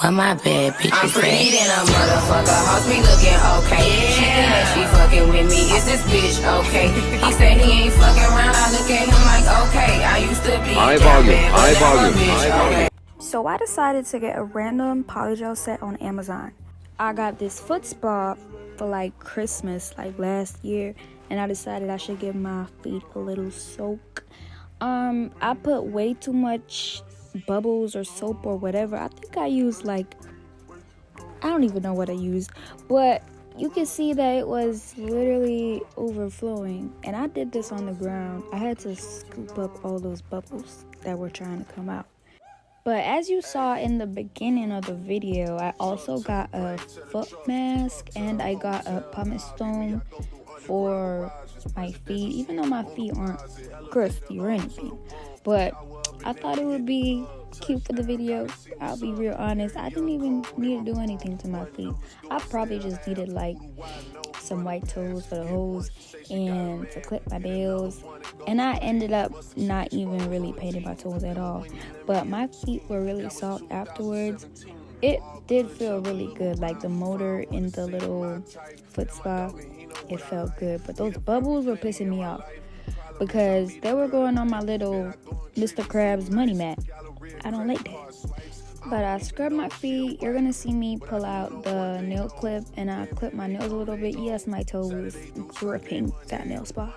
Why my bad bitches I'm pretty than a motherfucker, hoes be looking okay. She think that she fucking with me, is this bitch okay? He said he ain't fucking around, I look at him like okay. I used to be High down volume, bad, high but now I'm a volume, bitch, high volume. okay. So I decided to get a random polygel set on Amazon. I got this foot spa for like Christmas, like last year, and I decided I should give my feet a little soak. I put way too much bubbles or soap or whatever. I think I used I don't even know what I used, but you can see that it was literally overflowing, and I did this on the ground. I had to scoop up all those bubbles that were trying to come out. But as you saw in the beginning of the video, I also got a foot mask and I got a pumice stone for my feet, even though my feet aren't crusty or anything. But I thought it would be cute for the video. I'll be real honest, I didn't even need to do anything to my feet. I probably just needed like some white toes for the holes and to clip my nails, and I ended up not even really painting my toes at all, but my feet were really soft afterwards. It did feel really good, like the motor in the little foot spa, it felt good, but those bubbles were pissing me off because they were going on my little Mr. Krabs money mat. I don't like that. But I scrubbed my feet. You're gonna see me pull out the nail clip and I clip my nails a little bit. Yes, my toe was gripping that nail spa.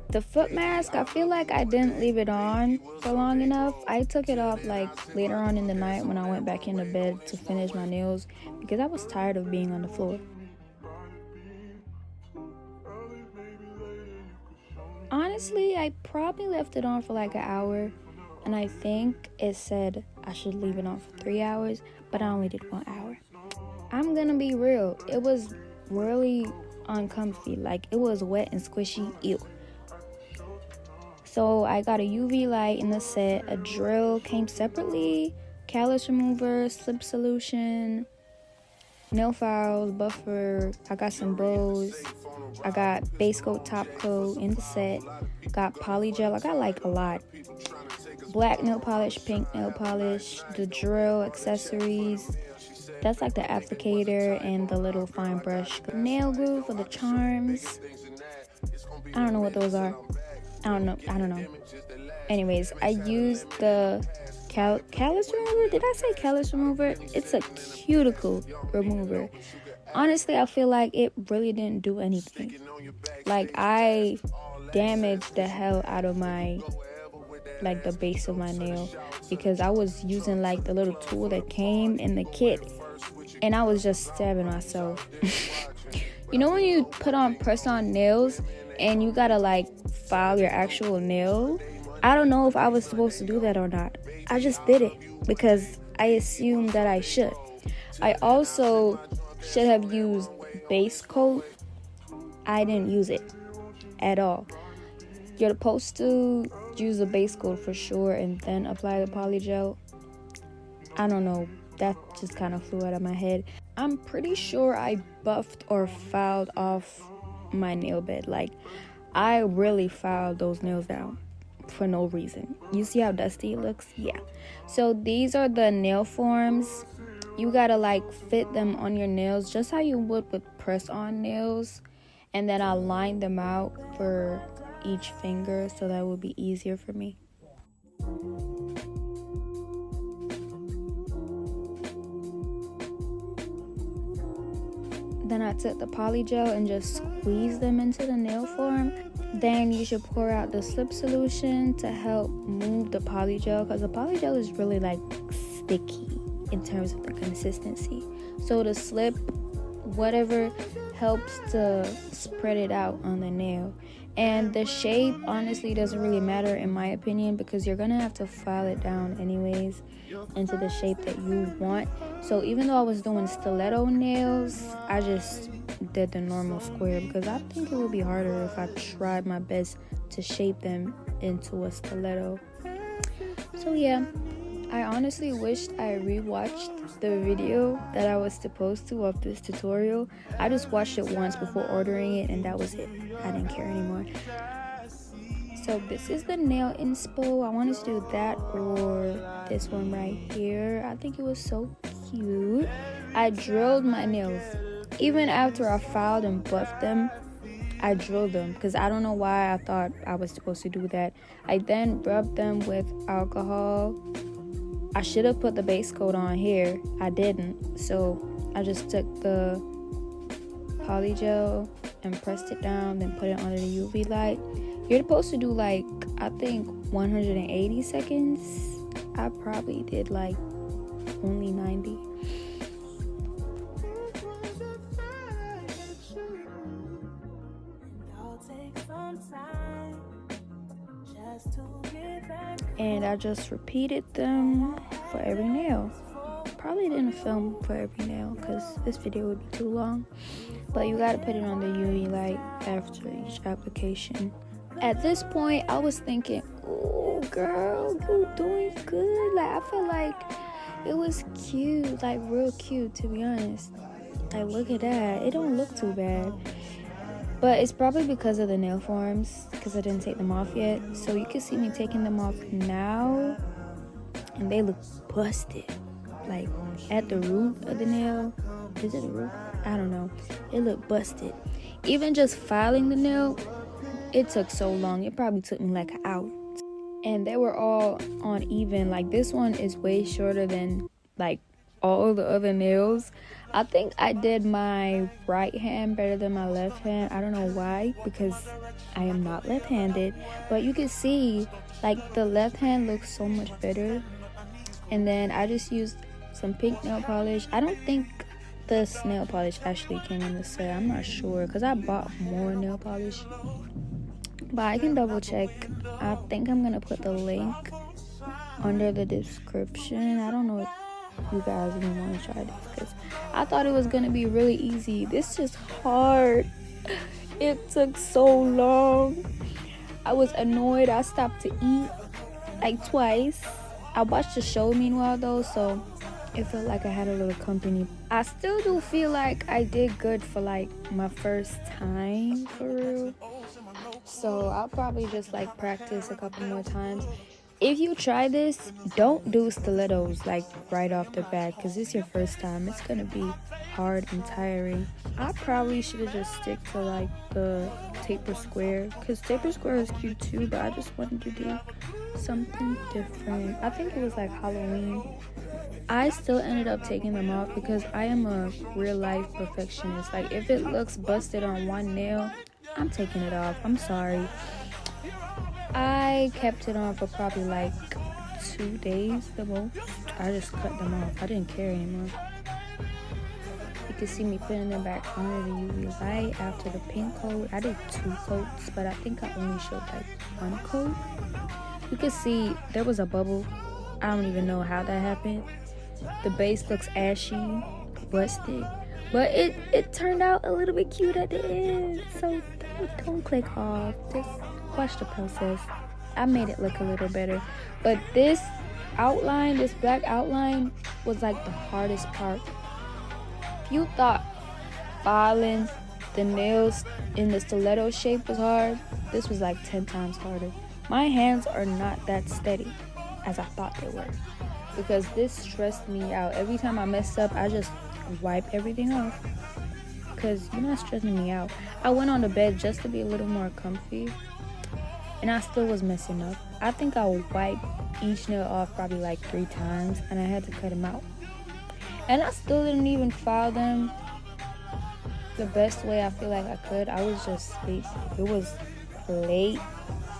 The foot mask, I feel like I didn't leave it on for long enough. I took it off like later on in the night when I went back into bed to finish my nails because I was tired of being on the floor. Honestly, I probably left it on for like an hour, and I think it said I should leave it on for 3 hours, but I only did 1 hour. I'm gonna be real, it was really uncomfy, like it was wet and squishy, ew. So I got a UV light in the set, a drill came separately, callus remover, slip solution, nail files, buffer, I got some bows, I got base coat, top coat in the set, got polygel, I got like a lot. Black nail polish, pink nail polish, the drill, accessories, that's like the applicator and the little fine brush. Nail glue for the charms. I don't know what those are. I don't know. Anyways, I used the callus remover. Did I say callus remover? It's a cuticle remover. Honestly, I feel like it really didn't do anything. Like, I damaged the hell out of my, like, the base of my nail because I was using like the little tool that came in the kit and I was just stabbing myself. You know when you press on nails and you gotta like file your actual nail? I don't know if I was supposed to do that or not. I just did it because I assumed that I should. I also should have used base coat. I didn't use it at all. You're supposed to use the base coat for sure and then apply the polygel. I don't know, that just kind of flew out of my head. I'm pretty sure I buffed or filed off my nail bed. Like, I really filed those nails down for no reason. You see how dusty it looks? Yeah. So these are the nail forms. You gotta like fit them on your nails just how you would with press-on nails, and then I'll line them out for each finger so that would be easier for me. Then I took the polygel and just squeezed them into the nail form. Then you should pour out the slip solution to help move the polygel because the polygel is really like sticky in terms of the consistency. So the slip, whatever, helps to spread it out on the nail. And the shape honestly doesn't really matter in my opinion because you're gonna have to file it down anyways into the shape that you want. So even though I was doing stiletto nails, I just did the normal square because I think it would be harder if I tried my best to shape them into a stiletto. So yeah, I honestly wished I rewatched the video that I was supposed to of this tutorial. I just watched it once before ordering it and that was it. I didn't care anymore. So this is the nail inspo. I wanted to do that or this one right here. I think it was so cute. I drilled my nails. Even after I filed and buffed them, I drilled them because I don't know why I thought I was supposed to do that. I then rubbed them with alcohol. I should have put the base coat on here. I didn't. So I just took the Polygel and pressed it down, then put it under the UV light. You're supposed to do like, I think 180 seconds. I probably did like only 90. And I just repeated them for every nail. Probably didn't film for every nail because this video would be too long. But you gotta put it on the UV light after each application. At this point, I was thinking, ooh, girl, you doing good. Like, I feel like it was cute, like real cute, to be honest. Like, look at that. It don't look too bad. But it's probably because of the nail forms, because I didn't take them off yet. So you can see me taking them off now, and they look busted. Like, at the root of the nail. Is it the root? I don't know. It looked busted. Even just filing the nail, it took so long. It probably took me like an hour. And they were all uneven. Like, this one is way shorter than like all the other nails. I think I did my right hand better than my left hand. I don't know why, because I am not left-handed. But you can see, like, the left hand looks so much better. And then I just used some pink nail polish. I don't think this nail polish actually came in the set. I'm not sure, because I bought more nail polish. But I can double check. I think I'm gonna put the link under the description. I don't know if you guys even want to try this, because I thought it was gonna be really easy. This is hard. It took so long. I was annoyed. I stopped to eat like twice. I watched the show meanwhile though, so it felt like I had a little company. I still do feel like I did good for like my first time, for real. So I'll probably just like practice a couple more times. If you try this, don't do stilettos like right off the bat, because it's your first time. It's gonna be hard and tiring. I probably should have just stick to like the taper square, because taper square is cute too, but I just wanted to do something different. I think it was like Halloween. I still ended up taking them off because I am a real life perfectionist. Like, if it looks busted on one nail, I'm taking it off. I'm sorry. I kept it on for probably like 2 days the most. I just cut them off. I didn't care anymore. You can see me putting them back under the UV light after the pink coat. I did 2 coats, but I think I only showed like 1 coat. You can see there was a bubble. I don't even know how that happened. The base looks ashy, busted, but it turned out a little bit cute at the end. So don't click off. Just watch the process. I made it look a little better, but this outline, this black outline, was like the hardest part. If you thought filing the nails in the stiletto shape was hard, this was like 10 times harder. My hands are not that steady as I thought they were, because this stressed me out. Every time I messed up, I just wipe everything off, because you're not stressing me out. I went on the bed just to be a little more comfy, and I still was messing up. I think I wiped each nail off probably like 3 times, and I had to cut them out. And I still didn't even file them the best way I feel like I could. I was just sleepy. It was late,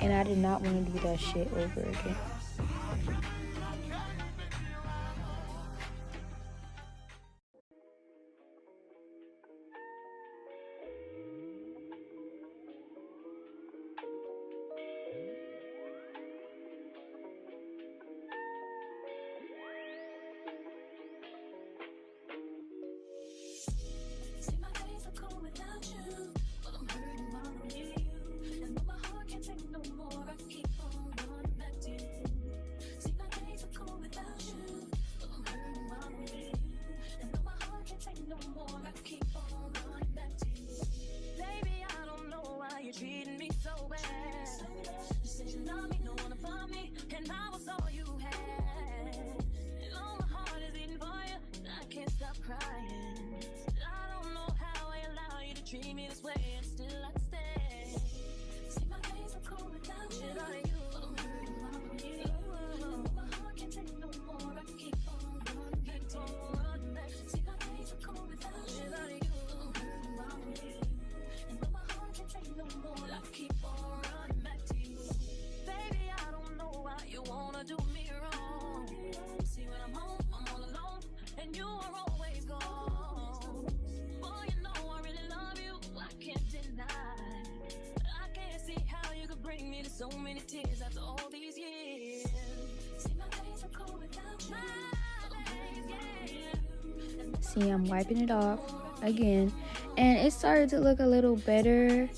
and I did not want to do that shit over again. See my days are cold without you, but I'm hurting while I'm near you. And though my heart can't take no more, I keep on running back to you. So many tears after all these years. See, my days are cold without you. See, I'm wiping it off again, and it started to look a little better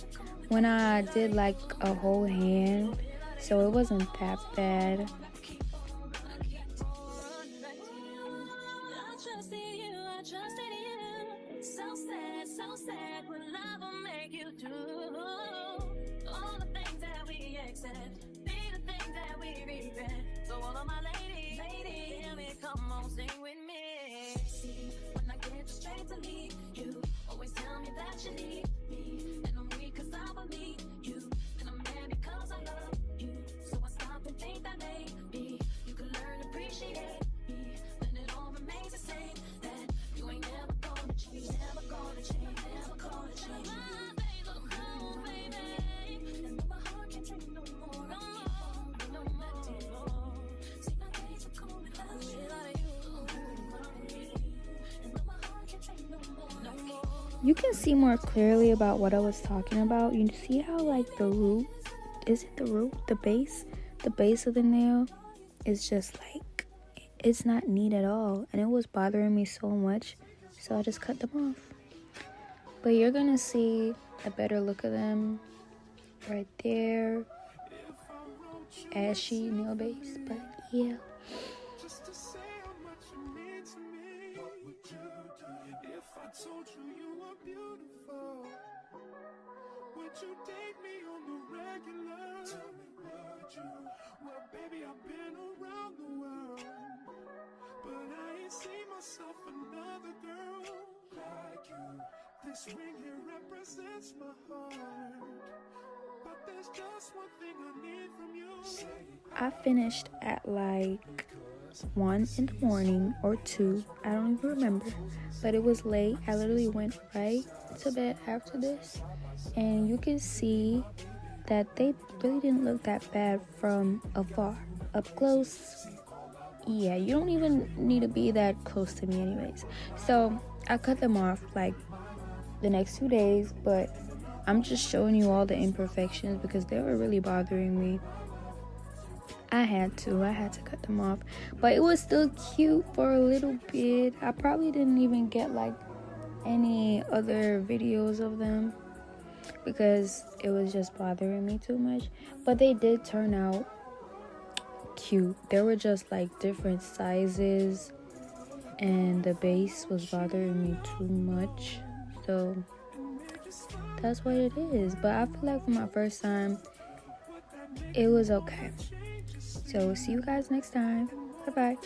when I did like a whole hand, so it wasn't that bad. I trusted you, I trusted you. So sad when love will make you do all the things that we accept, be the things that we regret. So all of my ladies, hear me, come on, sing with me. See, when I get straight to leave, you always tell me that you need me, and I'm weak 'cause I believe you, and I'm mad because I love you. So I stop and think that maybe you can learn to appreciate me, then it all remains the same. That you ain't never gonna change, never gonna change, never gonna change. My days are cold, baby, and my heart can't take no more, no more. See, my days are cold without you, and my heart can't take no more, no more. You can see more clearly about what I was talking about. You see how like the root, is it the root? The base of the nail is just like, it's not neat at all, and it was bothering me so much, so I just cut them off. But you're gonna see a better look of them right there. Ashy nail base, but yeah. Just to say how much you mean to me. What would you do if I told you you were beautiful? Would you date me on the regular? Tell me, would you? Well, baby, I've been around the world, but I ain't seen myself another girl like you. This ring here represents my heart, but there's just one thing I need from you. I finished at like 1 in the morning or 2, I don't even remember, but it was late. I literally went right to bed after this, and you can see that they really didn't look that bad from afar. Up close, yeah, you don't even need to be that close to me anyways. So I cut them off like the next 2 days, but I'm just showing you all the imperfections because they were really bothering me. I had to cut them off, but it was still cute for a little bit. I probably didn't even get like any other videos of them because it was just bothering me too much, but they did turn out cute. They were just like different sizes, and the base was bothering me too much, so that's what it is. But I feel like for my first time, it was okay. So see you guys next time. Bye bye.